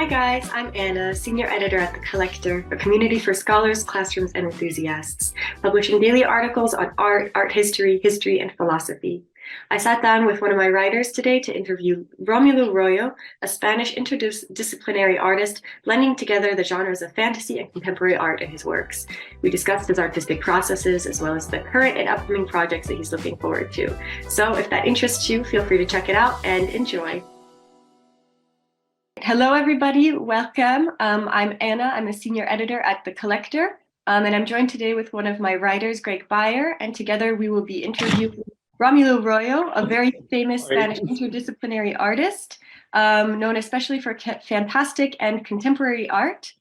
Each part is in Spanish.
guys, I'm Anna, Senior Editor at The Collector, a community for scholars, classrooms, and enthusiasts, publishing daily articles on art, art history, and philosophy. I sat down with one of my writers today to interview Romulo Royo, a Spanish interdisciplinary artist, blending together the genres of fantasy and contemporary art in his works. We discussed his artistic processes, as well as the current and upcoming projects that he's looking forward to. So if that interests you, feel free to check it out and enjoy. Hello, everybody. Welcome. I'm Anna. I'm a senior editor at The Collector, and I'm joined today with one of my writers, Greg Beyer, and together we will be interviewing Romulo Royo, a very famous Spanish interdisciplinary artist, known especially for fantastic and contemporary art.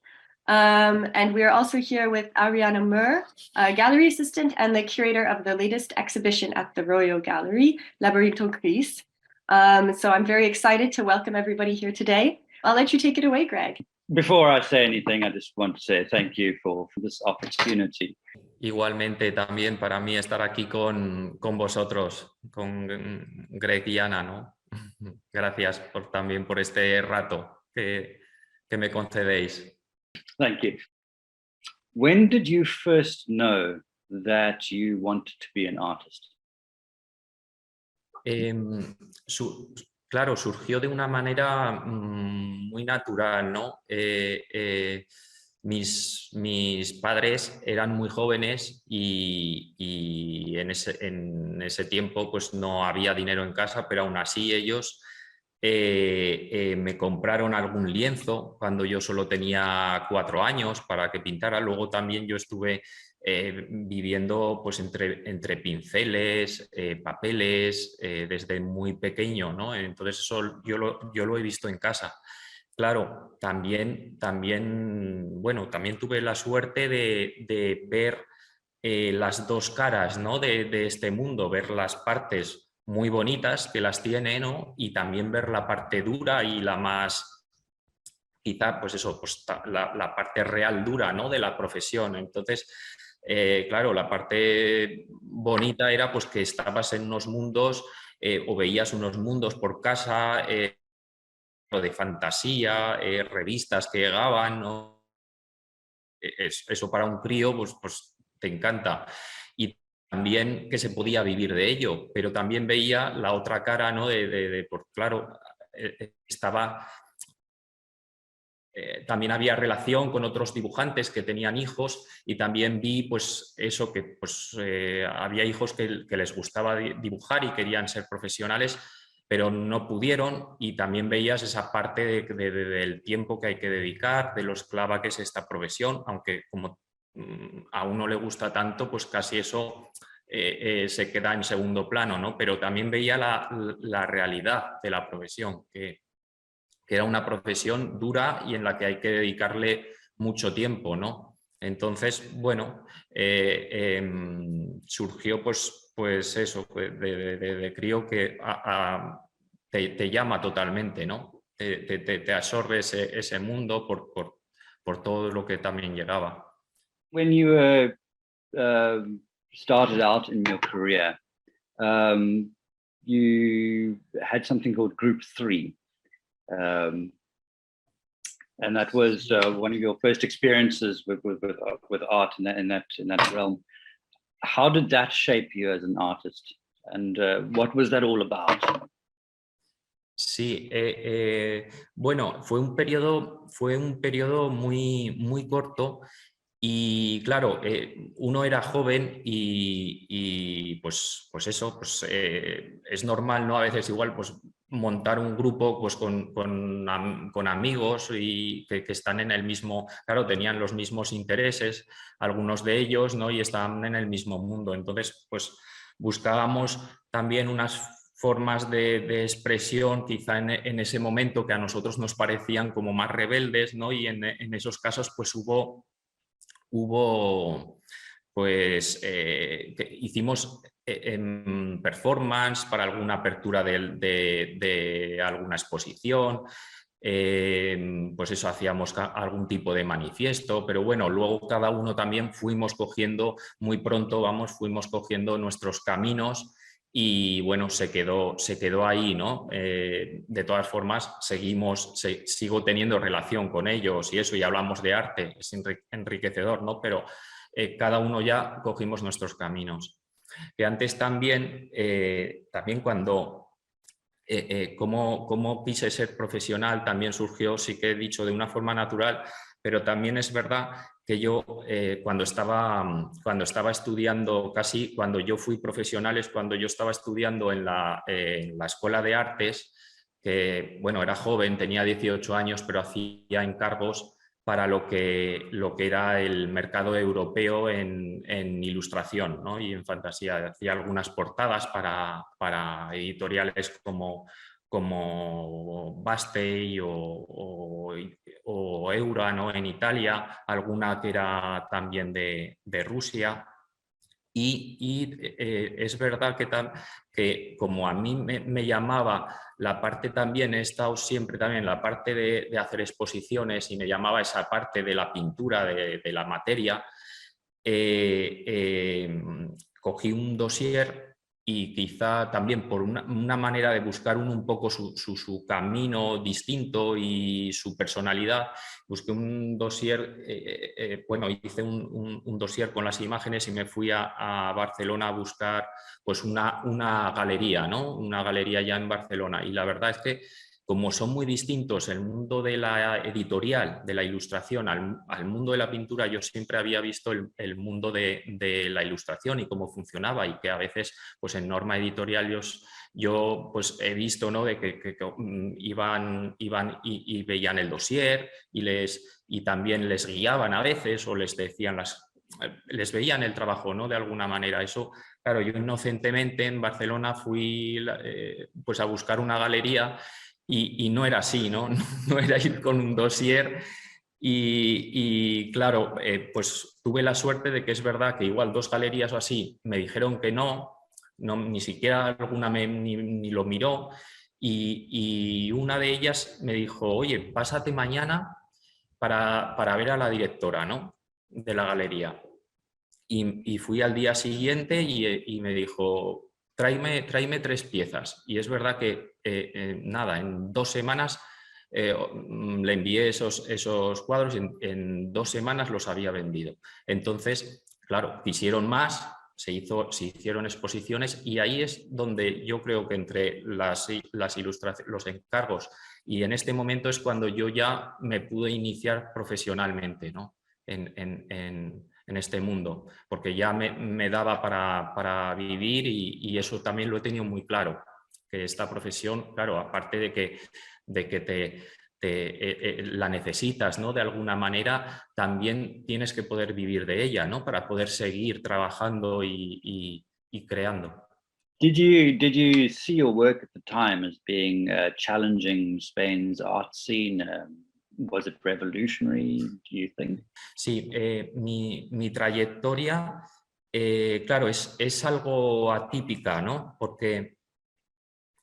And we are also here with Ariana Mur, a gallery assistant and the curator of the latest exhibition at the Royo Gallery, Laberinto Gris. So I'm very excited to welcome everybody here today. I'll let you take it away, Greg. Before I say anything, I just want to say thank you for this opportunity. Igualmente también para mí estar aquí con vosotros, con Greg y Ana, ¿no? Gracias también por este rato que me concedéis. Thank you. When did you first know that you wanted to be an artist? Claro, surgió de una manera muy natural, ¿no? Mis padres eran muy jóvenes y en ese tiempo pues no había dinero en casa, pero aún así ellos me compraron algún lienzo cuando yo solo tenía 4 años para que pintara. Luego también yo estuve viviendo pues entre pinceles, papeles, desde muy pequeño, ¿no? Entonces eso yo lo he visto en casa. Claro, también tuve la suerte de ver las dos caras, ¿no? de este mundo, ver las partes muy bonitas que las tiene, ¿no? Y también ver la parte dura y la más, quizá, pues eso, pues la parte real dura, ¿no? De la profesión. Entonces, claro, la parte bonita era pues que estabas en unos mundos o veías unos mundos por casa, de fantasía, revistas que llegaban, ¿no? Eso para un crío pues te encanta. Y también que se podía vivir de ello, pero también veía la otra cara, ¿no? Pues claro, estaba... también había relación con otros dibujantes que tenían hijos y también vi pues eso, que pues, había hijos que les gustaba dibujar y querían ser profesionales, pero no pudieron, y también veías esa parte del tiempo que hay que dedicar, de lo esclava que es esta profesión, aunque como a uno le gusta tanto, pues casi eso se queda en segundo plano, ¿no? Pero también veía la realidad de la profesión, que era una profesión dura y en la que hay que dedicarle mucho tiempo, ¿no? Entonces, bueno, surgió pues eso, de crío que te llama totalmente, ¿no? Te absorbe ese mundo por todo lo que también llegaba. When you started out in your career, you had something called Group 3. And that was one of your first experiences with art in that realm. How did that shape you as an artist, and what was that all about? Sí, bueno, fue un periodo muy corto. Y claro, uno era joven y pues eso, pues es normal, ¿no? A veces igual pues montar un grupo pues con amigos y que están en el mismo, claro, tenían los mismos intereses, algunos de ellos, ¿no? Y estaban en el mismo mundo. Entonces, pues buscábamos también unas formas de expresión quizá en ese momento que a nosotros nos parecían como más rebeldes, ¿no? Y en esos casos pues hubo pues hicimos performance para alguna apertura de alguna exposición, pues eso, hacíamos algún tipo de manifiesto, pero bueno, luego cada uno también fuimos cogiendo, muy pronto fuimos cogiendo nuestros caminos y bueno, se quedó ahí, ¿no? De todas formas, sigo teniendo relación con ellos y eso, y hablamos de arte, es enriquecedor, ¿no? Pero cada uno ya cogimos nuestros caminos. Que antes también cuando cómo quise ser profesional también surgió, sí que he dicho, de una forma natural, pero también es verdad que yo cuando estaba estudiando, casi cuando yo fui profesional es cuando yo estaba estudiando en la Escuela de Artes, que bueno, era joven, tenía 18 años, pero hacía encargos para lo que era el mercado europeo en ilustración, ¿no? Y en fantasía. Hacía algunas portadas para editoriales como Bastei o Eura, ¿no? En Italia, alguna que era también de Rusia. Es verdad que como a mí me llamaba la parte también, he estado siempre también la parte de hacer exposiciones y me llamaba esa parte de la pintura, de la materia, cogí un dossier y quizá también por una manera de buscar un poco su camino distinto y su personalidad, busqué un dossier, bueno, hice un dossier con las imágenes y me fui a Barcelona a buscar pues una galería, ¿no? Una galería ya en Barcelona. Y la verdad es que como son muy distintos el mundo de la editorial, de la ilustración, al mundo de la pintura, yo siempre había visto el mundo de la ilustración y cómo funcionaba, y que a veces pues en norma editorial yo pues he visto, ¿no? De que iban y veían el dossier y también les guiaban a veces o les decían les veían el trabajo, ¿no? De alguna manera. Eso, claro, yo inocentemente en Barcelona fui pues a buscar una galería y no era así, ¿no? No era ir con un dossier y claro, pues tuve la suerte de que es verdad que igual 2 galerías o así me dijeron que no, ni siquiera alguna ni lo miró, y una de ellas me dijo, oye, pásate mañana para ver a la directora, ¿no? De la galería. Y fui al día siguiente y me dijo, tráeme 3 piezas. Y es verdad que, nada, en 2 semanas le envié esos cuadros y en 2 semanas los había vendido. Entonces, claro, quisieron más, se hicieron exposiciones, y ahí es donde yo creo que entre las ilustraciones, los encargos, y en este momento es cuando yo ya me pude iniciar profesionalmente, ¿no? En este mundo, porque ya me daba para vivir y eso también lo he tenido muy claro, que esta profesión, claro, aparte de que la necesitas, ¿no? De alguna manera, también tienes que poder vivir de ella, ¿no? Para poder seguir trabajando y creando. Did you see your work at the time as being challenging Spain's art scene? Was it revolutionary, do you think? Sí, mi trayectoria, claro, es algo atípica, ¿no? Porque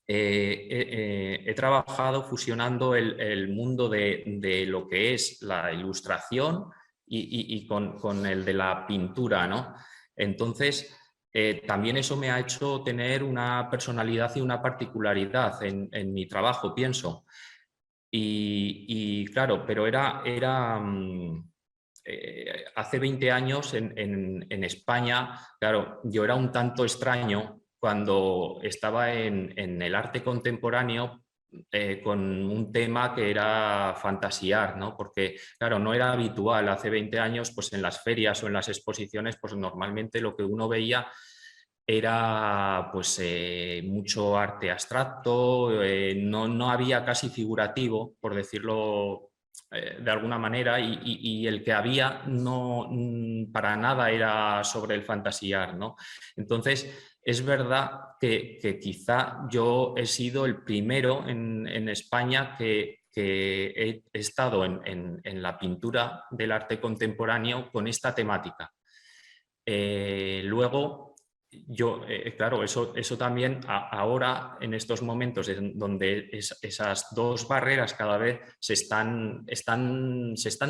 he trabajado fusionando el mundo de lo que es la ilustración y con el de la pintura, ¿no? Entonces, también eso me ha hecho tener una personalidad y una particularidad en mi trabajo, pienso. Y claro, pero hace 20 años en España, claro, yo era un tanto extraño cuando estaba en el arte contemporáneo con un tema que era fantasíar, ¿no? Porque, claro, no era habitual hace 20 años, pues en las ferias o en las exposiciones, pues normalmente lo que uno veía era pues mucho arte abstracto, no había casi figurativo, por decirlo de alguna manera, y el que había para nada era sobre el fantasíar, ¿no? Entonces, es verdad que quizá yo he sido el primero en España que he estado en la pintura del arte contemporáneo con esta temática. Luego, claro, eso también ahora, en estos momentos en donde esas 2 barreras cada vez se están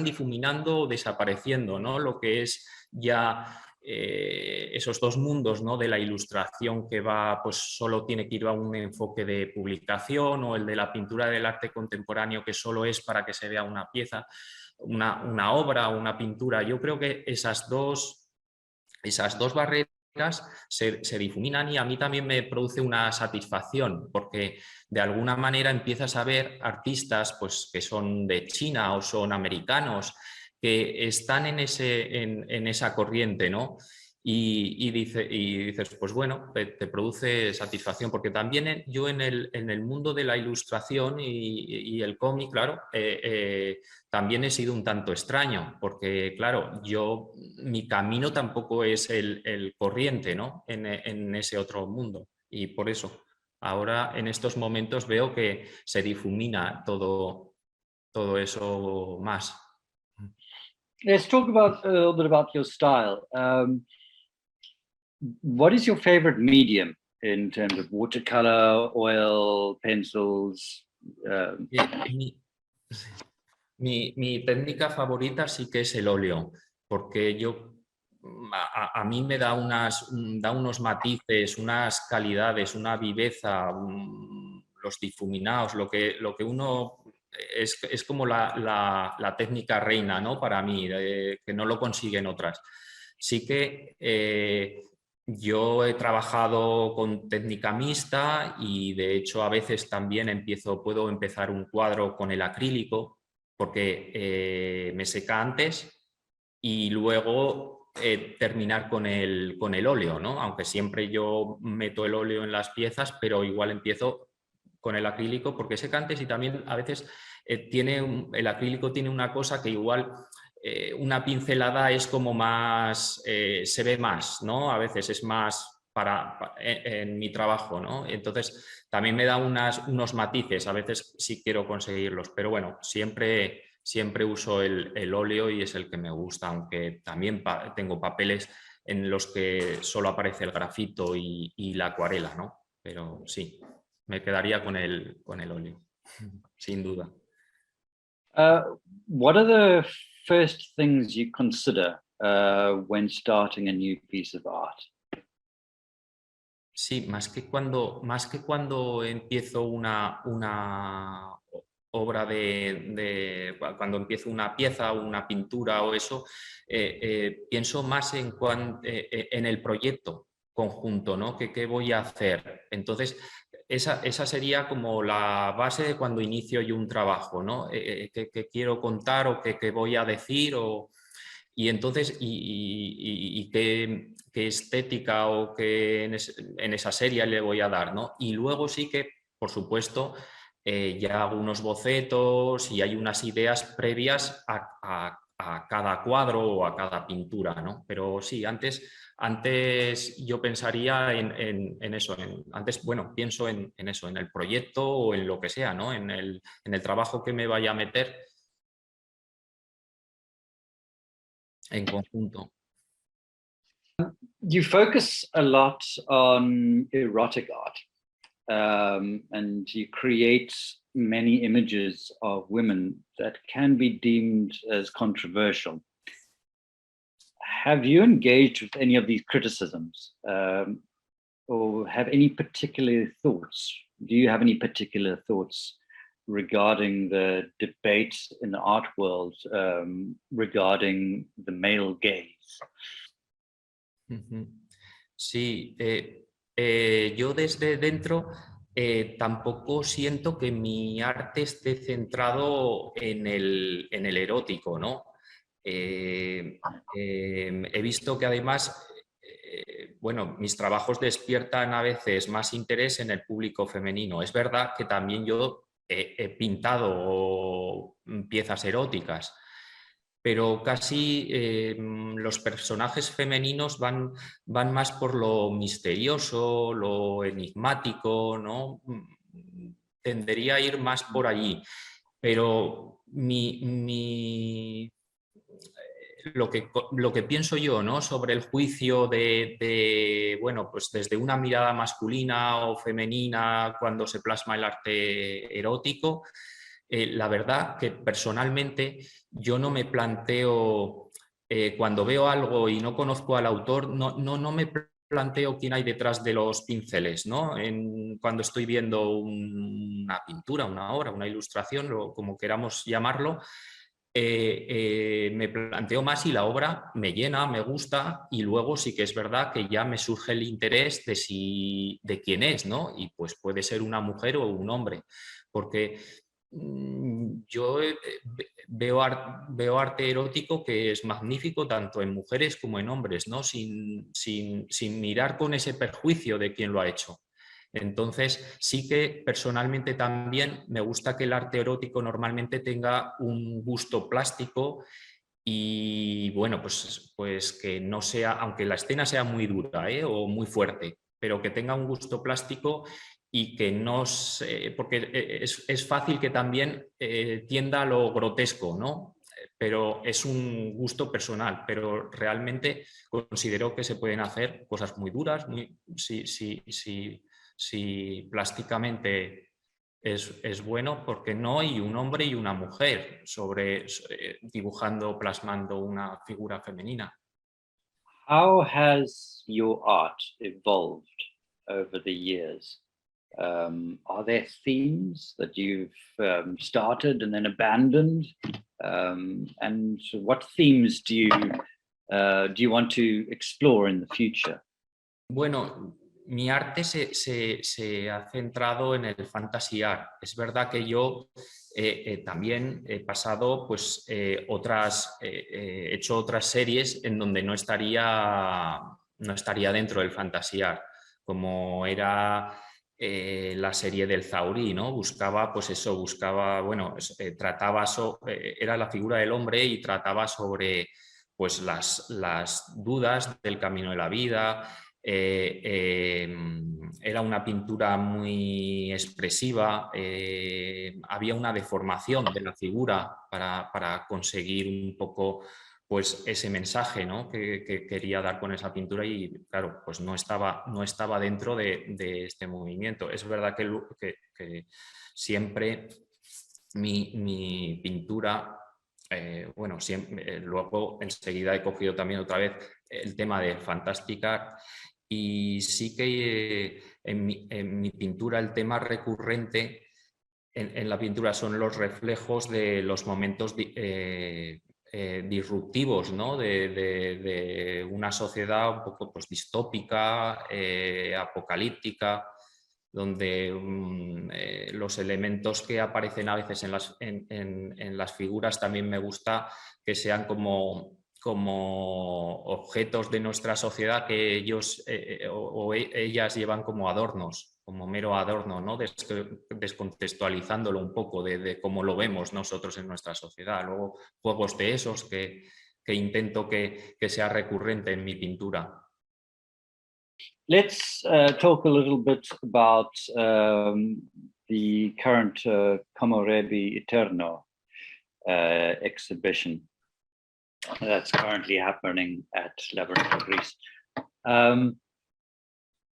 difuminando o desapareciendo, ¿no? Lo que es ya esos dos mundos, ¿no? De la ilustración que va, pues solo tiene que ir a un enfoque de publicación, o el de la pintura del arte contemporáneo que solo es para que se vea una pieza, una obra o una pintura. Yo creo que esas dos barreras se difuminan, y a mí también me produce una satisfacción, porque de alguna manera empiezas a ver artistas pues, que son de China o son americanos, que están en esa corriente, ¿no? Y dices, pues bueno, te produce satisfacción, porque también yo en el mundo de la ilustración y el cómic, claro, también he sido un tanto extraño, porque claro, mi camino tampoco es el corriente, ¿no? En ese otro mundo, y por eso ahora en estos momentos veo que se difumina todo eso más. Let's talk about a little bit about your style. What is your favorite medium in terms of watercolor, oil, pencils? Mi técnica favorita sí que es el óleo, porque a mí me da unos matices, unas calidades, una viveza, los difuminados, lo que uno... Es como la técnica reina, ¿no? Para mí, que no lo consiguen otras. Sí que yo he trabajado con técnica mixta, y de hecho a veces también puedo empezar un cuadro con el acrílico, porque me seca antes, y luego terminar con el óleo, ¿no? Aunque siempre yo meto el óleo en las piezas, pero igual empiezo con el acrílico porque seca antes, y también a veces el acrílico tiene una cosa que igual una pincelada es como más, se ve más, ¿no? A veces es más en mi trabajo, ¿no? Entonces también me da unos matices, a veces sí quiero conseguirlos, pero bueno, siempre uso el óleo, y es el que me gusta, aunque también tengo papeles en los que solo aparece el grafito y la acuarela, ¿no? Pero sí, me quedaría con el óleo, sin duda. What are the first things you consider when starting a new piece of art? Sí, más que cuando empiezo una obra cuando empiezo una pieza o una pintura o eso, pienso más en el proyecto conjunto, ¿no? ¿Qué voy a hacer? Entonces, esa sería como la base de cuando inicio yo un trabajo, ¿no? ¿Qué quiero contar, o qué voy a decir? Y entonces, qué estética o qué en esa serie le voy a dar, ¿no? Y luego sí que, por supuesto, ya hago unos bocetos y hay unas ideas previas a cada cuadro o a cada pintura, ¿no? Pero sí, antes yo pensaría en eso. Bueno, pienso en eso, en el proyecto o en lo que sea, ¿no? En el trabajo que me vaya a meter en conjunto. You focus a lot on erotic art, and you create many images of women that can be deemed as controversial. Have you engaged with any of these criticisms, or have any particular thoughts? Do you have any particular thoughts regarding the debate in the art world regarding the male gaze? Sí, yo desde dentro tampoco siento que mi arte esté centrado en el erótico, ¿no? He visto que además, bueno, mis trabajos despiertan a veces más interés en el público femenino. Es verdad que también yo he pintado piezas eróticas, pero casi los personajes femeninos van más por lo misterioso, lo enigmático, ¿no? Tendería a ir más por allí, pero lo que pienso yo, ¿no? Sobre el juicio bueno, pues desde una mirada masculina o femenina cuando se plasma el arte erótico, la verdad que personalmente yo no me planteo cuando veo algo y no conozco al autor, no me planteo quién hay detrás de los pinceles, ¿no? Cuando estoy viendo una pintura, una obra, una ilustración, o como queramos llamarlo, me planteo más si la obra me llena, me gusta, y luego sí que es verdad que ya me surge el interés de quién es, ¿no? Y pues puede ser una mujer o un hombre, porque yo veo arte erótico que es magnífico tanto en mujeres como en hombres, ¿no? Sin mirar con ese perjuicio de quién lo ha hecho. Entonces, sí que personalmente también me gusta que el arte erótico normalmente tenga un gusto plástico y, bueno, pues que no sea, aunque la escena sea muy dura, o muy fuerte, pero que tenga un gusto plástico y que no se, porque es fácil que también tienda a lo grotesco, ¿no? Pero es un gusto personal, pero realmente considero que se pueden hacer cosas muy duras, si plásticamente es bueno, porque no, y un hombre y una mujer dibujando, plasmando una figura femenina. How has your art evolved over the years? Are there themes that you've started and then abandoned? And what themes do you want to explore in the future? Bueno, mi arte se ha centrado en el fantasy art. Es verdad que yo también he pasado, pues, he hecho otras series en donde no estaría dentro del fantasy art, como era la serie del Zaurí, ¿no? Buscaba, pues eso, bueno, trataba, era la figura del hombre y trataba sobre, pues, las dudas del camino de la vida. Era una pintura muy expresiva, había una deformación de la figura para conseguir un poco, pues, ese mensaje, ¿no? que quería dar con esa pintura, y claro, pues no estaba dentro de este movimiento. Es verdad que siempre mi pintura, bueno, siempre, luego enseguida he cogido también otra vez el tema de Fantastic Art. Y sí que en mi pintura el tema recurrente en la pintura son los reflejos de los momentos disruptivos, ¿no? de una sociedad un poco, pues, distópica, apocalíptica, donde los elementos que aparecen a veces en las figuras también me gusta que sean como objetos de nuestra sociedad que ellos ellas llevan como adornos, como mero adorno, ¿no? Descontextualizándolo un poco de cómo lo vemos nosotros en nuestra sociedad. Luego, juegos de esos que intento que sea recurrente en mi pintura. Let's talk a little bit about the current Komorebi Eterno exhibition that's currently happening at Labyrinth of Greece.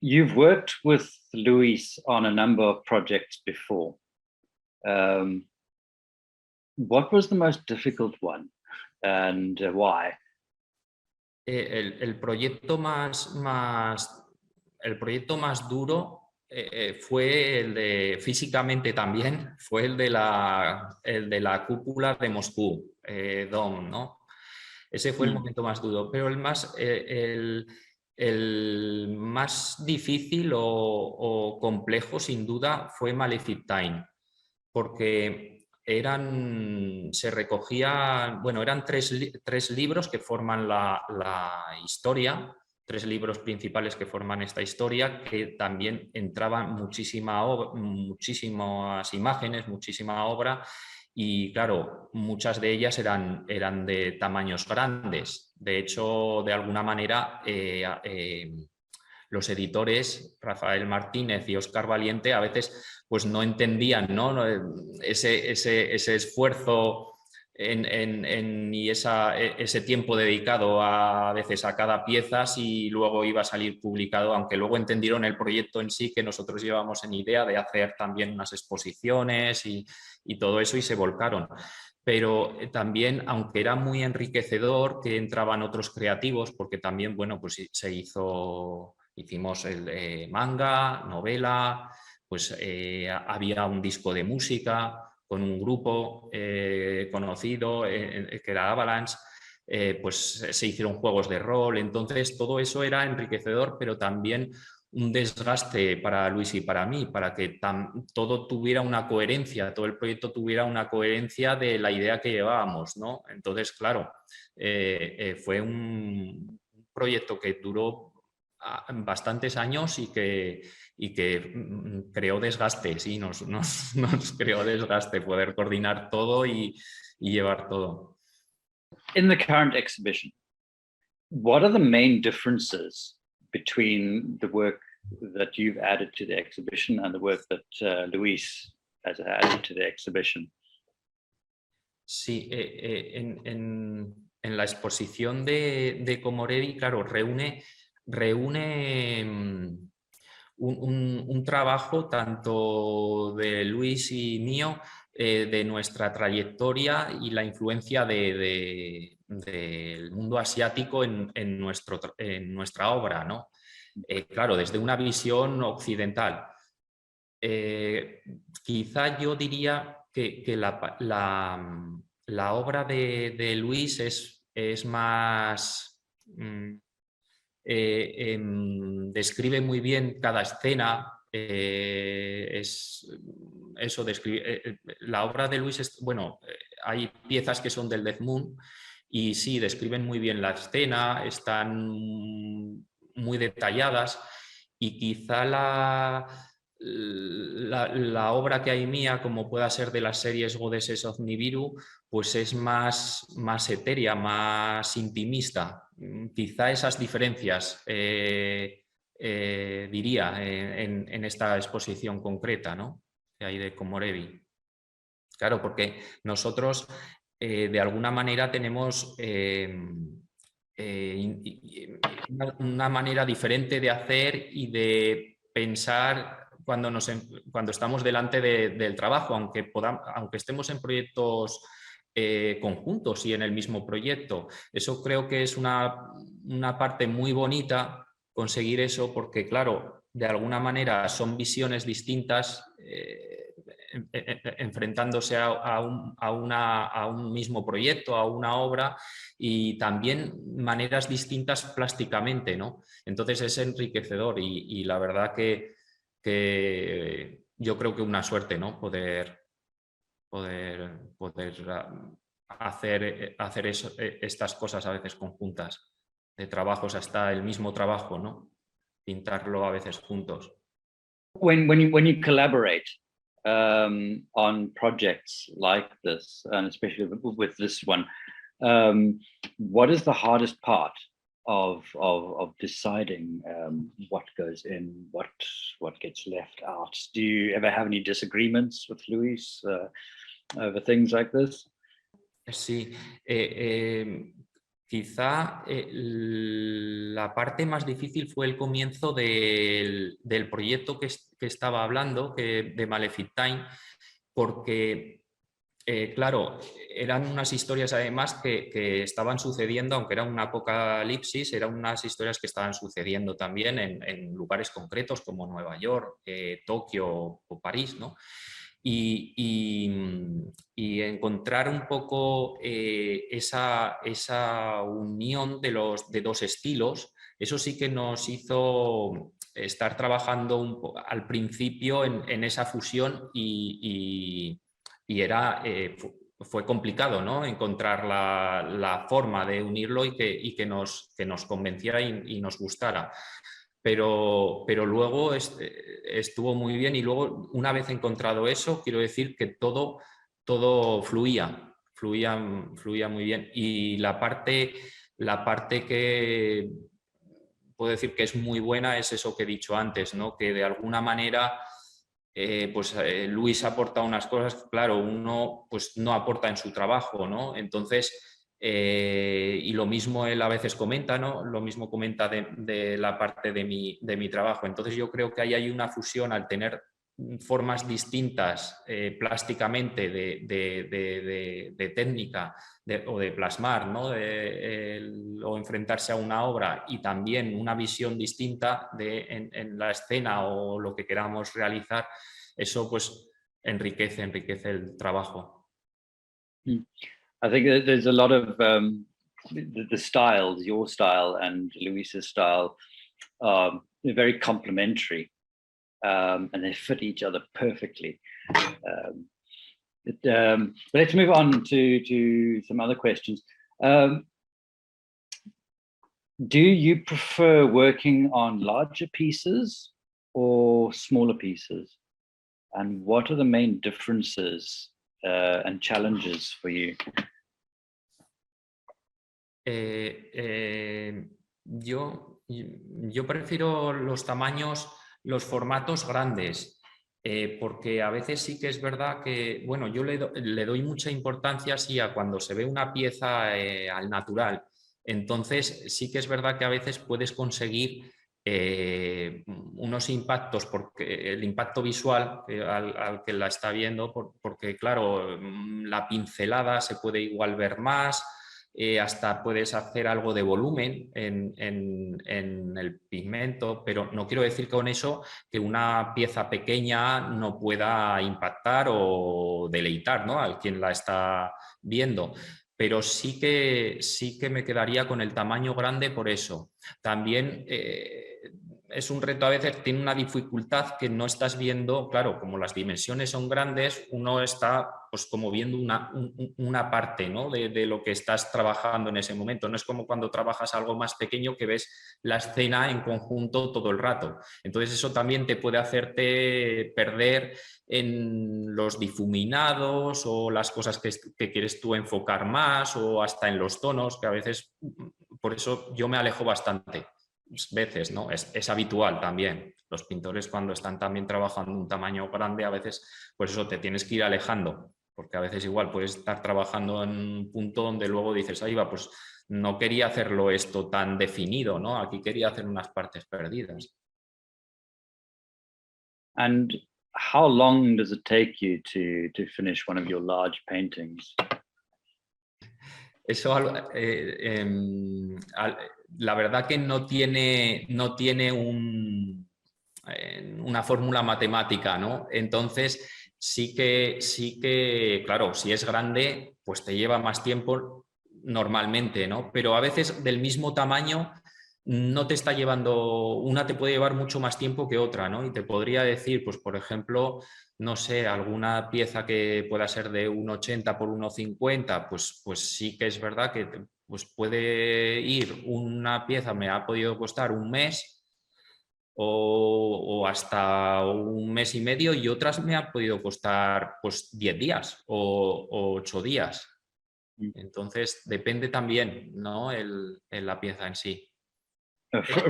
You've worked with Luis on a number of projects before. What was the most difficult one and why? El proyecto más duro fue el de, físicamente también, fue el de la cúpula de Moscú, Dom, ¿no? Ese fue el momento más duro, pero el más difícil o complejo, sin duda, fue Malefic Time, porque se recogían, bueno, eran tres libros que forman la historia, tres libros principales que forman esta historia, que también entraban muchísimas imágenes, muchísima obra, y claro, muchas de ellas eran de tamaños grandes. De hecho, de alguna manera, los editores, Rafael Martínez y Óscar Valiente, a veces pues no entendían, ¿no? Ese esfuerzo y ese tiempo dedicado a veces a cada pieza, si luego iba a salir publicado, aunque luego entendieron el proyecto en sí, que nosotros llevamos en idea de hacer también unas exposiciones y todo eso, y se volcaron. pero también, aunque era muy enriquecedor que entraban otros creativos, porque también, bueno, pues hicimos el manga, novela, pues había un disco de música con un grupo conocido que era Avalanche, pues se hicieron juegos de rol, entonces todo eso era enriquecedor, pero también un desgaste para Luis y para mí, para que todo tuviera una coherencia, todo el proyecto tuviera una coherencia de la idea que llevábamos, ¿no? Entonces, claro, fue un proyecto que duró bastantes años y que creó desgaste, sí, nos creó desgaste poder coordinar todo y llevar todo. In the current exhibition, what are the main differences between the work that you've added to the exhibition and the work that Luis has added to the exhibition? Sí, en la exposición de Komorebi, claro, reúne un trabajo tanto de Luis y mío, de nuestra trayectoria y la influencia del mundo asiático en nuestra obra, ¿no? Claro, desde una visión occidental. Quizá yo diría que la obra de Luis es más... describe muy bien cada escena. La obra de Luis es, bueno, hay piezas que son del Death Moon y sí, describen muy bien la escena, están muy detalladas y quizá la obra que hay mía, como pueda ser de las series Goddesses of Nibiru, pues es más etérea, más intimista. Quizá esas diferencias diría en esta exposición concreta, ¿no?, que hay de Komorebi. Claro, porque nosotros de alguna manera tenemos una manera diferente de hacer y de pensar cuando estamos delante del trabajo, aunque estemos en proyectos conjuntos y en el mismo proyecto. Eso creo que es una parte muy bonita, conseguir eso, porque claro, de alguna manera son visiones distintas enfrentándose a un mismo proyecto, a una obra, y también maneras distintas plásticamente, ¿no? Entonces es enriquecedor y la verdad que yo creo que una suerte, ¿no?, poder hacer estas cosas a veces conjuntas, de trabajos, hasta el mismo trabajo, ¿no?, pintarlo a veces juntos. When you collaborate on projects like this, and especially with this one, what is the hardest part of deciding what goes in, what gets left out? Do you ever have any disagreements with Luis over things like this? Sí, quizá la parte más difícil fue el comienzo del proyecto que estaba hablando, de Malefic Time, porque, claro, eran unas historias además que estaban sucediendo, aunque era un apocalipsis, eran unas historias que estaban sucediendo también en lugares concretos como Nueva York, Tokio o París, ¿no? Y encontrar un poco esa unión de dos estilos, eso sí que nos hizo estar trabajando al principio en esa fusión y fue complicado, ¿no?, encontrar la forma de unirlo y que nos convenciera y nos gustara. Pero luego estuvo muy bien, y luego, una vez encontrado eso, quiero decir que todo fluía muy bien. Y la parte que puedo decir que es muy buena es eso que he dicho antes, ¿no?, que de alguna manera Luis aporta unas cosas, claro, uno pues no aporta en su trabajo, ¿no? Entonces, y lo mismo él a veces comenta, ¿no?, lo mismo comenta de la parte de mi trabajo. Entonces yo creo que ahí hay una fusión al tener formas distintas plásticamente de técnica o de plasmar, ¿no? O enfrentarse a una obra, y también una visión distinta en la escena o lo que queramos realizar, eso pues enriquece el trabajo. I think that there's a lot of the styles, your style and Luisa's style, they're very complementary, and they fit each other perfectly. But let's move on to some other questions. Do you prefer working on larger pieces or smaller pieces? And what are the main differences and challenges for you? Yo prefiero los tamaños, los formatos grandes, porque a veces sí que es verdad que, bueno, yo le doy mucha importancia sí, a cuando se ve una pieza al natural. Entonces sí que es verdad que a veces puedes conseguir unos impactos, porque el impacto visual al que la está viendo, porque claro, la pincelada se puede igual ver más. Hasta puedes hacer algo de volumen en el pigmento, pero no quiero decir con eso que una pieza pequeña no pueda impactar o deleitar, ¿no? Al quien la está viendo. Pero sí que me quedaría con el tamaño grande por eso. También es un reto, a veces tiene una dificultad que no estás viendo, claro, como las dimensiones son grandes, uno está pues como viendo una parte, ¿no? de lo que estás trabajando en ese momento. No es como cuando trabajas algo más pequeño que ves la escena en conjunto todo el rato. Entonces eso también te puede hacerte perder en los difuminados o las cosas que quieres tú enfocar más, o hasta en los tonos, que a veces, por eso yo me alejo bastante. Veces, ¿no? Es habitual también. Los pintores cuando están también trabajando un tamaño grande, a veces, pues eso, te tienes que ir alejando, porque a veces igual puedes estar trabajando en un punto donde luego dices, ahí va, pues no quería hacerlo esto tan definido, ¿no? Aquí quería hacer unas partes perdidas. And how long does it take you to finish one of your large paintings? Eso, la verdad que no tiene una fórmula matemática, ¿no? Entonces, sí que, claro, si es grande, pues te lleva más tiempo normalmente, ¿no? Pero a veces del mismo tamaño no te está llevando, una te puede llevar mucho más tiempo que otra, ¿no? Y te podría decir, pues por ejemplo, no sé, alguna pieza que pueda ser de 1,80 por 1,50, pues sí que es verdad que pues puede ir, una pieza me ha podido costar un mes o hasta un mes y medio, y otras me ha podido costar pues 10 días o 8 días. Entonces depende también, ¿no? La pieza en sí.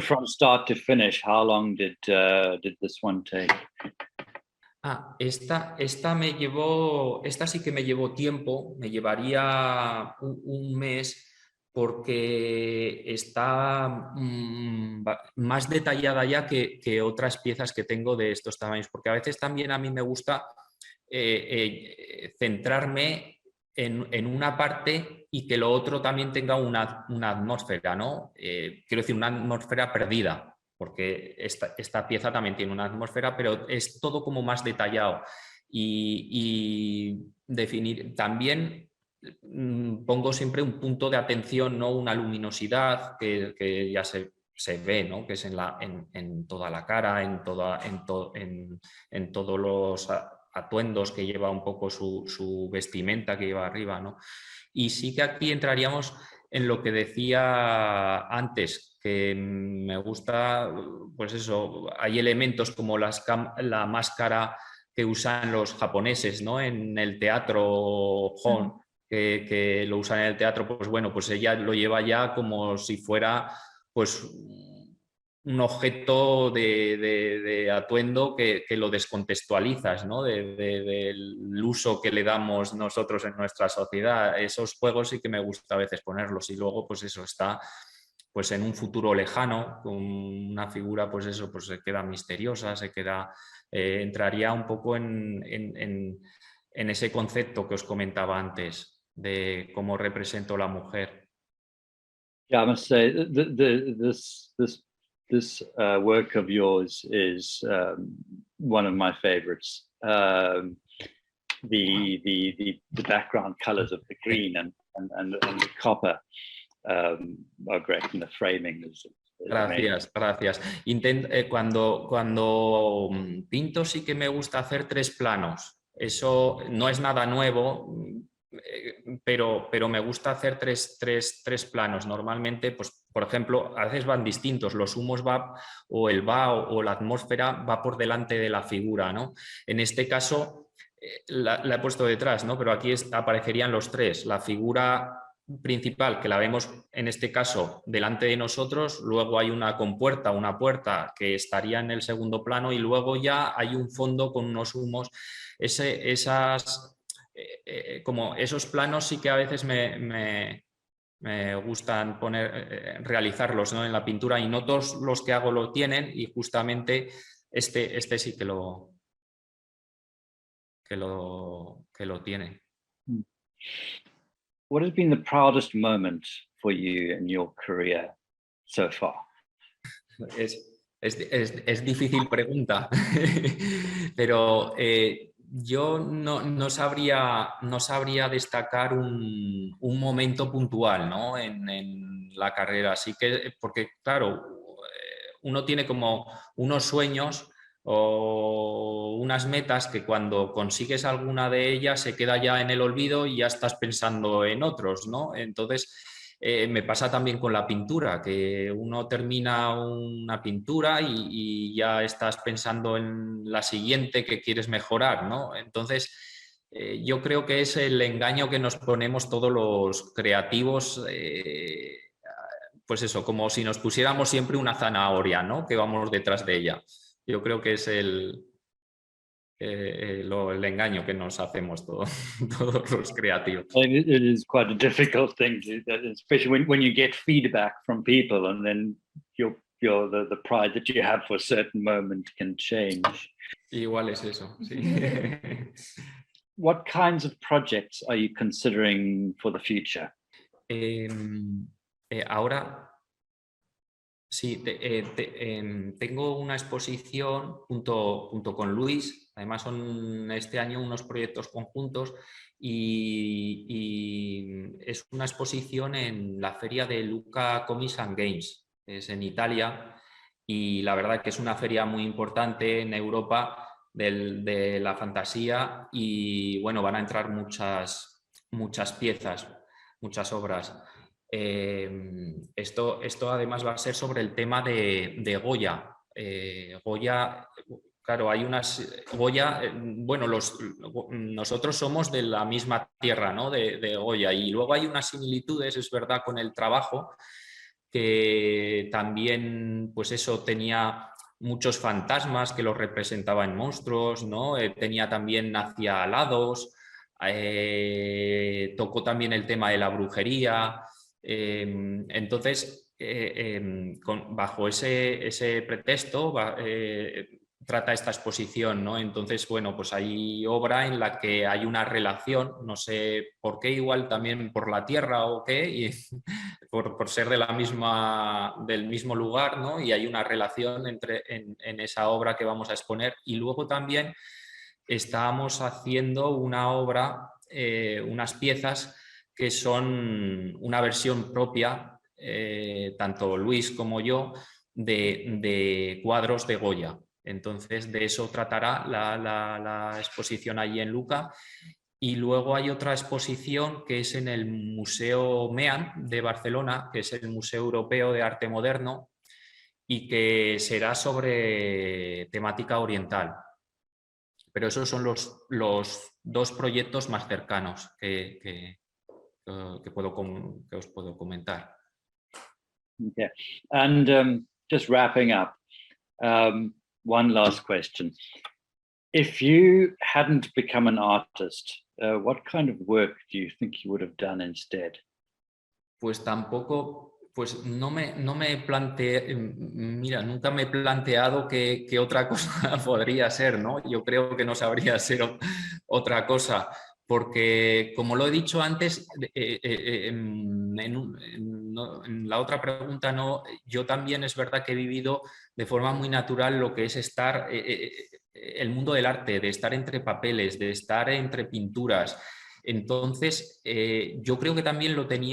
From start to finish, how long did this one take? Esta sí que me llevó tiempo, me llevaría un mes, porque está más detallada ya que otras piezas que tengo de estos tamaños, porque a veces también a mí me gusta centrarme en una parte y que lo otro también tenga una atmósfera, ¿no? Quiero decir, una atmósfera perdida, porque esta pieza también tiene una atmósfera, pero es todo como más detallado. Y definir también, pongo siempre un punto de atención, ¿no? Una luminosidad que ya se ve, ¿no? Que es en toda la cara, en todos los atuendos que lleva un poco su vestimenta que lleva arriba, ¿no? Y sí que aquí entraríamos en lo que decía antes, que me gusta, pues eso, hay elementos como la máscara que usan los japoneses, ¿no? En el teatro Hon, que lo usan en el teatro, pues bueno, pues ella lo lleva ya como si fuera pues un objeto de atuendo que lo descontextualizas, ¿no? Del uso que le damos nosotros en nuestra sociedad. Esos juegos sí que me gusta a veces ponerlos, y luego pues eso está pues en un futuro lejano, con una figura, pues eso, pues se queda misteriosa, se queda, entraría un poco en ese concepto que os comentaba antes, de cómo represento la mujer. Yeah, I must say this work of yours is one of my favorites. The background colors of the green and the copper are great, and the framing is Gracias, gracias. Cuando pinto sí que me gusta hacer 3 planos. Eso no es nada nuevo, pero me gusta hacer tres planos. Normalmente, pues, por ejemplo, a veces van distintos. Los humos o la atmósfera va por delante de la figura, ¿no? En este caso la he puesto detrás, ¿no? Pero aquí aparecerían los 3. La figura principal, que la vemos en este caso delante de nosotros, luego hay una compuerta, una puerta que estaría en el segundo plano, y luego ya hay un fondo con unos humos. Como esos planos sí que a veces me gustan realizarlos, ¿no?, en la pintura, y no todos los que hago lo tienen, y justamente este sí que lo tiene. What has been the proudest moment for you in your career so far? Es difícil pregunta, pero yo no sabría destacar un momento puntual, ¿no?, en la carrera. Así que, porque claro, uno tiene como unos sueños o unas metas que cuando consigues alguna de ellas se queda ya en el olvido y ya estás pensando en otros, ¿no? Entonces, me pasa también con la pintura, que uno termina una pintura y ya estás pensando en la siguiente que quieres mejorar, ¿no? Entonces, yo creo que es el engaño que nos ponemos todos los creativos, pues eso, como si nos pusiéramos siempre una zanahoria, ¿no?, que vamos detrás de ella. Yo creo que es el engaño que nos hacemos todos los creativos. It is quite a difficult thing, especially when you get feedback from people, and then the pride that you have for a certain moment can change. Igual es eso, sí. What kinds of projects are you considering for the future? Ahora sí, tengo una exposición junto con Luis. Además son este año unos proyectos conjuntos, y es una exposición en la feria de Lucca Comics and Games, es en Italia, y la verdad que es una feria muy importante en Europa de la fantasía, y bueno, van a entrar muchas piezas, muchas obras. Esto además va a ser sobre el tema de Goya. Goya, claro, hay unas... Goya, bueno, nosotros somos de la misma tierra, ¿no?, de Goya, y luego hay unas similitudes, es verdad, con el trabajo, que también, pues eso, tenía muchos fantasmas que los representaba en monstruos, ¿no? Tenía también hacia alados, tocó también el tema de la brujería. Entonces, bajo ese pretexto trata esta exposición, ¿no? Entonces, bueno, pues hay obra en la que hay una relación, no sé por qué, igual también por la tierra o qué, y por ser del mismo lugar, ¿no? Y hay una relación en esa obra que vamos a exponer. Y luego también estábamos haciendo una obra, unas piezas que son una versión propia, tanto Luis como yo, de cuadros de Goya. Entonces, de eso tratará la exposición allí en Lucca. Y luego hay otra exposición que es en el Museo MEAN de Barcelona, que es el Museo Europeo de Arte Moderno, y que será sobre temática oriental. Pero esos son los 2 proyectos más cercanos que os puedo comentar. Okay. And just wrapping up, one last question. If you hadn't become an artist, what kind of work do you think you would have done instead? Pues tampoco Pues no me planteé, mira, nunca me he planteado qué otra cosa podría ser, ¿no? Yo creo que no sabría ser otra cosa, porque como lo he dicho antes, en la otra pregunta no, yo también es verdad que he vivido de forma muy natural lo que es estar, el mundo del arte, de estar entre papeles, de estar entre pinturas. Entonces, yo creo que también lo también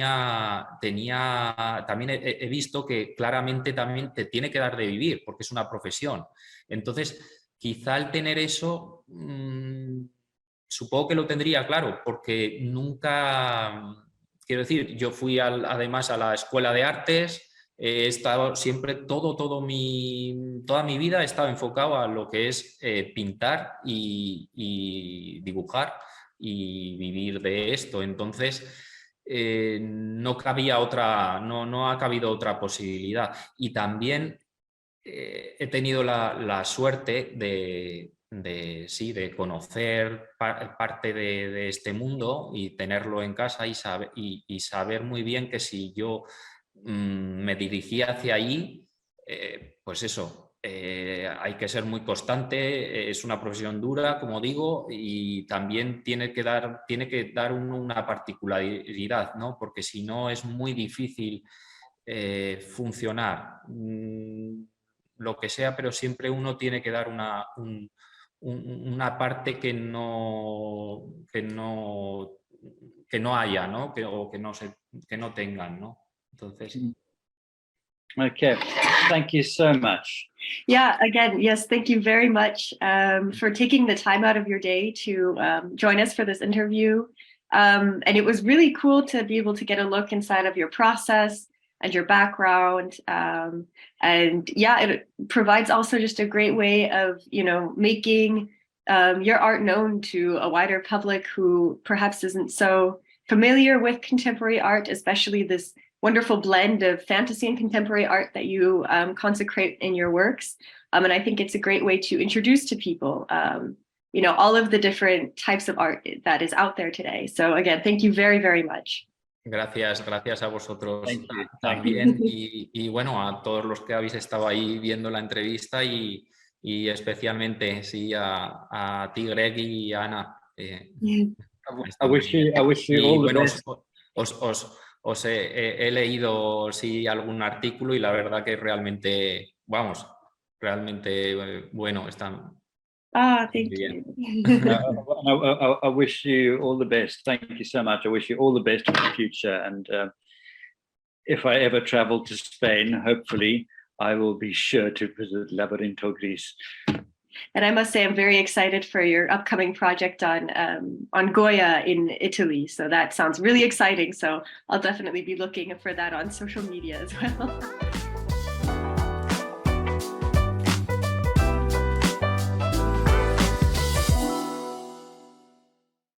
he visto que claramente también te tiene que dar de vivir, porque es una profesión. Entonces, quizá al tener eso, supongo que lo tendría claro, porque nunca, quiero decir, yo fui además a la escuela de artes, he estado siempre, toda mi vida he estado enfocado a lo que es pintar y dibujar y vivir de esto. Entonces, no cabía otra, no ha cabido otra posibilidad. Y también he tenido la suerte sí, de conocer parte de este mundo y tenerlo en casa y saber muy bien que si yo me dirigía hacia allí, pues eso, hay que ser muy constante, es una profesión dura, como digo, y también tiene que dar una particularidad, ¿no? Porque si no es muy difícil funcionar. Lo que sea, pero siempre uno tiene que dar una parte que no haya, ¿no? O que no tengan, ¿no? Entonces... Okay, thank you so much. Yeah, again, yes, thank you very much for taking the time out of your day to join us for this interview. And it was really cool to be able to get a look inside of your process and your background. And yeah, it provides also just a great way of, making your art known to a wider public who perhaps isn't so familiar with contemporary art, especially this wonderful blend of fantasy and contemporary art that you consecrate in your works. And I think it's a great way to introduce to people, all of the different types of art that is out there today. So again, thank you very, very much. Gracias a vosotros Thank también y bueno, a todos los que habéis estado ahí viendo la entrevista y especialmente sí, a ti, Greg, y a Ana. I wish you all the best. Os he leído sí algún artículo y la verdad que realmente, realmente bueno, están Thank bien. you. I wish you all the best. Thank you so much. I wish you all the best for the future. And if I ever travel to Spain, hopefully, I will be sure to visit Labyrinto, Greece. And I must say, I'm very excited for your upcoming project on Goya in Italy. So that sounds really exciting. So I'll definitely be looking for that on social media as well.